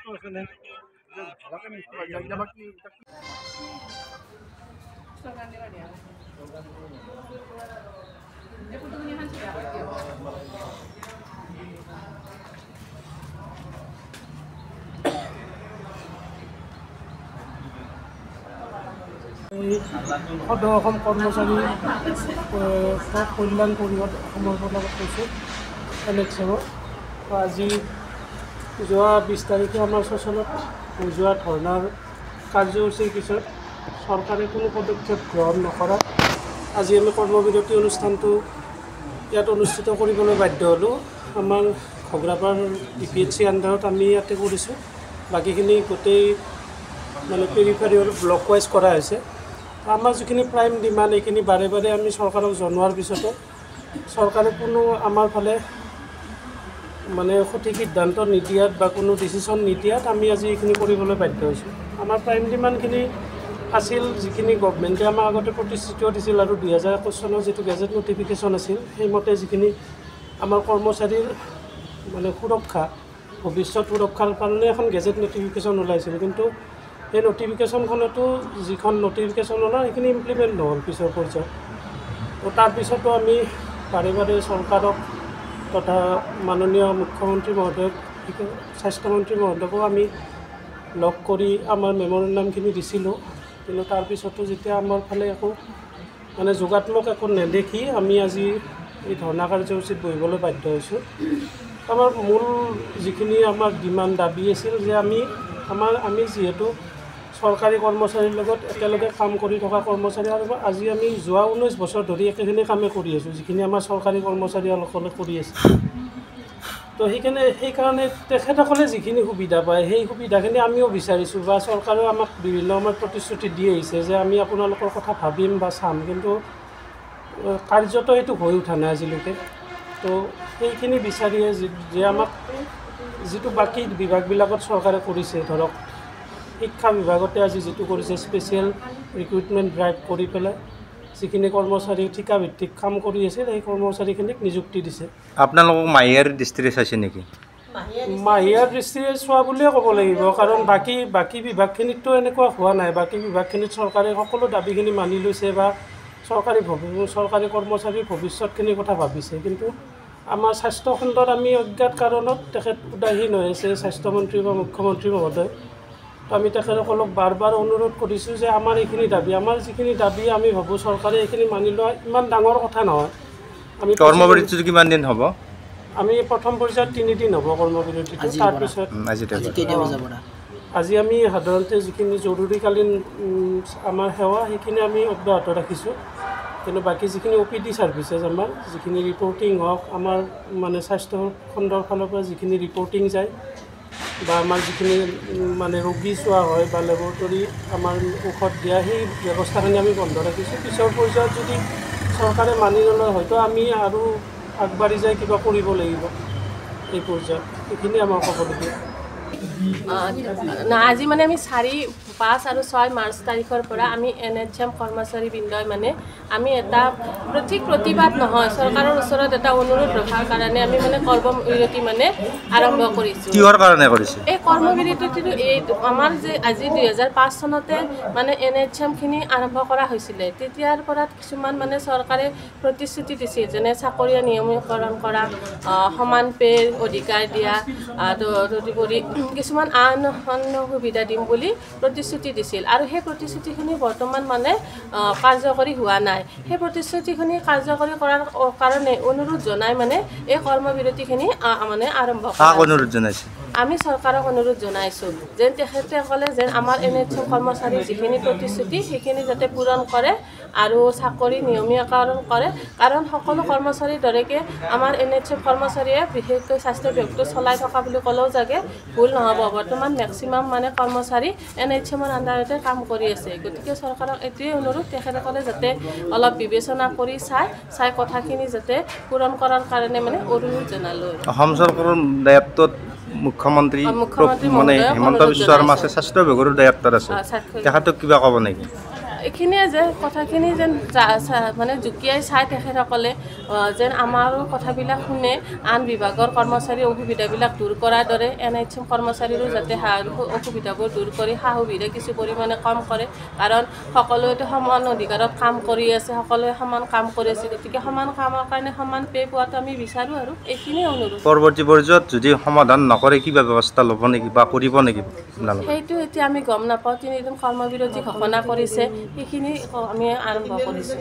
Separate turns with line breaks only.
সদৌ অসম কৰ্মচাৰী কল্যাণ পৰিষদ অসমৰ লগত কৈছোঁ ইলেকশ্যনত। আজি যোৱা 20 তাৰিখে আমাৰ চচলত যোৱা ধৰ্ণাৰ কাৰ্যসূচীৰ পিছত চৰকাৰে কোনো পদক্ষেপ গ্ৰহণ নকৰাত আজি আমি কৰ্মবিৰতি অনুষ্ঠানটো ইয়াত অনুষ্ঠিত কৰিবলৈ বাধ্য হ'লোঁ। আমাৰ ঘগ্ৰাপাৰ DPHC আণ্ডাৰত আমি ইয়াতে কৰিছোঁ, বাকীখিনি গোটেই মানে পেৰিফেৰিয়েল ব্লক ৱাইজ কৰা হৈছে। আমাৰ যিখিনি প্ৰাইম ডিমাণ্ড এইখিনি বাৰে বাৰে আমি চৰকাৰক জনোৱাৰ পিছতো চৰকাৰে কোনো আমাৰ ফালে মানে সঠিক সিদ্ধান্ত নিদিয়াত বা কোনো ডিচিশ্যন নিদিয়াত আমি আজি এইখিনি কৰিবলৈ বাধ্য হৈছোঁ। আমাৰ প্ৰাইম ডিমাণ্ডখিনি আছিল, যিখিনি গভমেণ্টে আমাক আগতে প্ৰতিশ্ৰুতিও দিছিল আৰু 2021 চনৰ যিটো গেজেট নটিফিকেশ্যন আছিল সেইমতে যিখিনি আমাৰ কৰ্মচাৰীৰ মানে সুৰক্ষা, ভৱিষ্যত সুৰক্ষাৰ কাৰণে এখন গেজেট নটিফিকেশ্যন ওলাইছিল, কিন্তু এই নটিফিকেশ্যনখনতো যিখন নটিফিকেশ্যন ওলাল সেইখিনি ইমপ্লিমেণ্ট নহ'ল পিছৰ পৰ্যায়ত। তো তাৰপিছতো আমি বাৰে বাৰে চৰকাৰক তথা মাননীয় মুখ্যমন্ত্ৰী মহোদয়ক, স্বাস্থ্যমন্ত্ৰী মহোদয়কো আমি লগ কৰি আমাৰ মেমৰেণ্ডামখিনি দিছিলোঁ, কিন্তু তাৰপিছতো যেতিয়া আমাৰ ফালে একো মানে যোগাত্মক একো নেদেখি আমি আজি এই ধৰ্ণা কাৰ্যসূচীত বহিবলৈ বাধ্য হৈছোঁ। আমাৰ মূল যিখিনি আমাৰ ডিমাণ্ড দাবী আছিল যে আমি যিহেতু চৰকাৰী কৰ্মচাৰীৰ লগত একেলগে কাম কৰি থকা কৰ্মচাৰী আৰু আজি আমি যোৱা 19 বছৰ ধৰি একেখিনি কামেই কৰি আছোঁ, যিখিনি আমাৰ চৰকাৰী কৰ্মচাৰীসকলে কৰি আছে। তো সেইকাৰণে তেখেতসকলে যিখিনি সুবিধা পায় সেই সুবিধাখিনি আমিও বিচাৰিছোঁ, বা চৰকাৰেও আমাক বিভিন্ন সময়ত প্ৰতিশ্ৰুতি দি আহিছে যে আমি আপোনালোকৰ কথা ভাবিম বা চাম, কিন্তু কাৰ্যত এইটো হৈ উঠা নাই আজিলৈকে। তো সেইখিনি বিচাৰিয়ে যে আমাক যিটো বাকী বিভাগবিলাকত চৰকাৰে কৰিছে, ধৰক শিক্ষা বিভাগতে আজি যিটো কৰিছে স্পেচিয়েল ৰিক্ৰুইটমেণ্ট ড্ৰাইভ কৰি পেলাই যিখিনি কৰ্মচাৰী ঠিকাভিত্তিক কাম কৰি আছিল সেই কৰ্মচাৰীখিনিক নিযুক্তি দিছে।
আপোনালোকক মাহিয়াৰ দৃষ্টিৰে চাইছে নেকি?
মাহিয়াৰ দৃষ্টিৰে চোৱা বুলিয়ে ক'ব লাগিব, কাৰণ বাকী বিভাগখিনিততো এনেকুৱা হোৱা নাই। বাকী বিভাগখিনিত চৰকাৰে সকলো দাবীখিনি মানি লৈছে বা চৰকাৰী কৰ্মচাৰীৰ ভৱিষ্যতখিনিৰ কথা ভাবিছে, কিন্তু আমাৰ স্বাস্থ্য খণ্ডত আমি অজ্ঞাত কাৰণত তেখেত উদাসীন হৈ আছে স্বাস্থ্যমন্ত্ৰী বা মুখ্যমন্ত্ৰী মহোদয়। আমি তেখেতসকলক বাৰ বাৰ অনুৰোধ কৰিছোঁ যে আমাৰ এইখিনি দাবী, আমাৰ যিখিনি দাবী আমি ভাবোঁ চৰকাৰে এইখিনি মানি লোৱা ইমান ডাঙৰ কথা নহয়। আমি
কৰ্মবিৰতিটো কিমান দিন হ'ব?
আমি প্ৰথম পৰ্যায়ত 3 দিন হ'ব কৰ্মবিৰতিটো। তাৰপিছত আজি আমি সাধাৰণতে যিখিনি জৰুৰীকালীন আমাৰ সেৱা সেইখিনি আমি অব্যাহত ৰাখিছোঁ, কিন্তু বাকী যিখিনি OPD ছাৰ্ভিচেছ আমাৰ যিখিনি ৰিপৰ্টিং হওক, আমাৰ মানে স্বাস্থ্য খণ্ডৰ ফালৰ পৰা যিখিনি ৰিপৰ্টিং যায় বা আমাৰ যিখিনি মানে ৰোগী চোৱা হয় বা লেবৰেটৰী আমাৰ ঔষধ দিয়া, সেই ব্যৱস্থাখিনি আমি বন্ধ ৰাখিছোঁ। পিছৰ পৰ্যায়ত যদি চৰকাৰে মানি নলয় হয়তো আমি আৰু আগবাঢ়ি যাই কিবা কৰিব লাগিব এই পৰ্যায়ত। এইখিনি আমাৰ ক'বলগীয়া।
আজি মানে আমি 4, 5 আৰু 6 মাৰ্চ তাৰিখৰ পৰা আমি NHM কৰ্মচাৰীবৃন্দই মানে আমি এটা প্ৰতিবাদ নহয়, চৰকাৰৰ ওচৰত এটা অনুৰোধ ৰখাৰ কাৰণে আমি মানে কৰ্মবিৰতি মানে আৰম্ভ কৰিছোঁ।
কিহৰ কাৰণে কৰিছে
এই কৰ্মবিৰতিটো? এই আমাৰ যে আজি 2005 চনতে মানে NHMখিনি আৰম্ভ কৰা হৈছিলে, তেতিয়াৰ পৰা কিছুমান মানে চৰকাৰে প্ৰতিশ্ৰুতি দিছিল, যেনে চাকৰিৰ নিয়মীকৰণ কৰা, সমান পে'ৰ অধিকাৰ দিয়া, তদুপৰি কিছুমান আন সুবিধা দিম বুলি প্ৰতিশ্ৰুতি দিছিল, আৰু সেই প্ৰতিশ্ৰুতিখিনি বৰ্তমান মানে কাৰ্যকৰী হোৱা নাই। সেই প্ৰতিশ্ৰুতিখিনি কাৰ্যকৰী কৰাৰ কাৰণে অনুৰোধ জনাই মানে এই কৰ্মবিৰতিখিনি মানে আৰম্ভ কৰা।
অনুৰোধ জনাইছে?
আমি চৰকাৰক অনুৰোধ জনাইছোঁ যেন তেখেতসকলে যেন আমাৰ NHM কৰ্মচাৰীৰ যিখিনি প্ৰতিশ্ৰুতি সেইখিনি যাতে পূৰণ কৰে আৰু চাকৰি নিয়মীয়াকৰণ কৰে, কাৰণ সকলো কৰ্মচাৰীৰ দৰেকে আমাৰ NHM কৰ্মচাৰীয়ে বিশেষকৈ স্বাস্থ্য বিভাগটো চলাই থকা বুলি ক'লেও যাগে ভুল নহ'ব। বৰ্তমান মেক্সিমাম মানে কৰ্মচাৰী NHMৰ আণ্ডাৰতে কাম কৰি আছে, গতিকে চৰকাৰক এইটোৱে অনুৰোধ তেখেতসকলে যাতে অলপ বিবেচনা কৰি চাই কথাখিনি যাতে পূৰণ কৰাৰ কাৰণে মানে অনুৰোধ জনালোঁ।
অসম চৰকাৰৰ দায়িত্বত মুখ্যমন্ত্ৰী মানে হিমন্ত বিশ্ব শৰ্মা আছে, স্বাস্থ্য বিভাগৰ দায়িত্বত আছে, তেখেতক কিবা ক'ব নেকি?
এইখিনিয়ে যে কথাখিনি যেন মানে জুকিয়াই চাই তেখেতসকলে যেন আমাৰো কথাবিলাক শুনে, আন বিভাগৰ কৰ্মচাৰীৰ অসুবিধাবিলাক দূৰ কৰাৰ দৰে NHM কৰ্মচাৰীৰো যাতে অসুবিধাবোৰ দূৰ কৰি সা সুবিধা কিছু পৰিমাণে কম কৰে, কাৰণ সকলোৱেতো সমান অধিকাৰত কাম কৰি আছে, সকলোৱে সমান কাম কৰি আছে, গতিকে সমান কামৰ কাৰণে সমান পে পোৱাটো আমি বিচাৰোঁ আৰু এইখিনিয়ে অনুৰোধ।
পৰৱৰ্তী পৰ্যায়ত যদি সমাধান নকৰে কিবা ব্যৱস্থা ল'ব নেকি বা কৰিব নেকি আপোনালোকে?
সেইটো এতিয়া আমি গম নাপাওঁ। 3 দিন কৰ্মবিৰতি ঘোষণা কৰিছে, সেইখিনি আমি আৰম্ভ কৰিছোঁ।